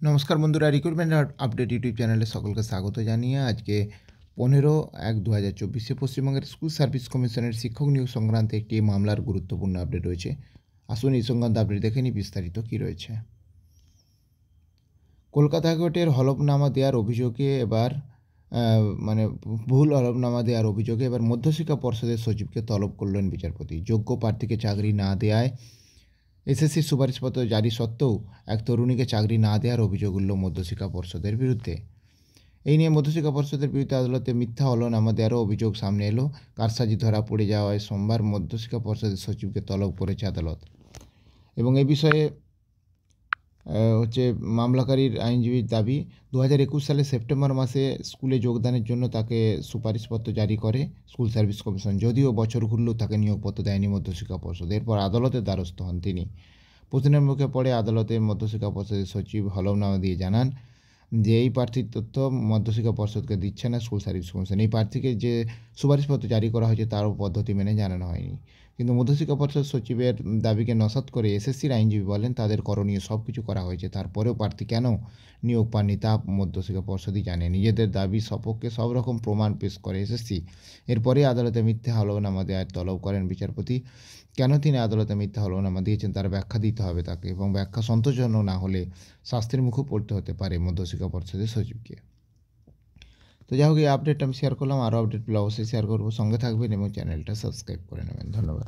নমস্কার বন্ধুরা, recruitment update YouTube চ্যানেলে সকলকে স্বাগত জানিয়ে আজকে 15/1/2024 পশ্চিমবঙ্গের স্কুল সার্ভিস কমিশনের শিক্ষক নিয়োগ সংক্রান্ত একটি মামলার গুরুত্বপূর্ণ আপডেট রয়েছে। আসুন এই সংক্রান্ত আপডেট দেখে নিই বিস্তারিত কী রয়েছে। কলকাতা হাইকোর্টের হলফনামা দেওয়ার অভিযোগে এবার ভুল হলফনামা দেওয়ার অভিযোগে এবার মধ্যশিক্ষা পর্ষদের সচিবকে তলব করলেন বিচারপতি। যোগ্য প্রার্থীকে চাকরি না দেওয়ায় এসএসসির সুপারিশপত্র জারি সত্ত্বেও এক তরুণীকে চাকরি না দেওয়ার অভিযোগ উঠল মধ্যশিক্ষা পর্ষদের বিরুদ্ধে। এই নিয়ে মধ্যশিক্ষা পর্ষদের বিরুদ্ধে আদালতে মিথ্যা হলফনামা দেওয়ারও অভিযোগ সামনে এলো। কারসাজি ধরা পড়ে যাওয়ায় সোমবার মধ্যশিক্ষা পর্ষদের সচিবকে তলব করেছে আদালত। এবং এই বিষয়ে মামলাকারীর আইনজীবীর দাবি, 2021 সালের সেপ্টেম্বর মাসে স্কুলে যোগদানের জন্য তাকে সুপারিশপত্র জারি করে স্কুল সার্ভিস কমিশন। যদিও বছর ঘুরলেও তাকে নিয়োগপত্র দেয়নি মধ্যশিক্ষা পর্ষদ। এরপর আদালতের দ্বারস্থ হন তিনি। প্রশ্নের মুখে পড়ে আদালতের মধ্যশিক্ষা পর্ষদের সচিব হলফনামা দিয়ে জানান যে এই প্রার্থীর তথ্য মধ্যশিক্ষা পর্ষদকে দিচ্ছে না স্কুল সার্ভিস কমিশন। এই প্রার্থীকে যে সুপারিশপত্র জারি করা হয়েছে তারও পদ্ধতি মেনে জানানো হয়নি। কিন্তু মধ্যশিক্ষা পর্ষদ সচিবের দাবিকে নস্যাৎ করে এসএসসির আইনজীবী বলেন তাদের করণীয় সব কিছু করা হয়েছে, তারপরেও প্রার্থী কেন নিয়োগ পাননি তা মধ্যশিক্ষা পর্ষদই জানে। নিজেদের দাবি সপক্ষে সব রকম প্রমাণ পেশ করে এসএসসি। এরপরে আদালতে মিথ্যা হলফনামা দেওয়ার তলব করেন বিচারপতি। কেন তিনি আদালতে মিথ্যা হলফনামা দিয়েছেন তার ব্যাখ্যা দিতে হবে তাকে, এবং ব্যাখ্যা সন্তোষজনক না হলে শাস্তির মুখও পড়তে হতে পারে মধ্যশিক্ষা পর্ষদের সচিবকে। তো যাই হোক, এই আপডেটটা আমি শেয়ার করলাম। আরও আপডেট পেলে অবশ্যই শেয়ার করবো। সঙ্গে থাকবেন এবং চ্যানেলটা সাবস্ক্রাইব করে নেবেন। ধন্যবাদ।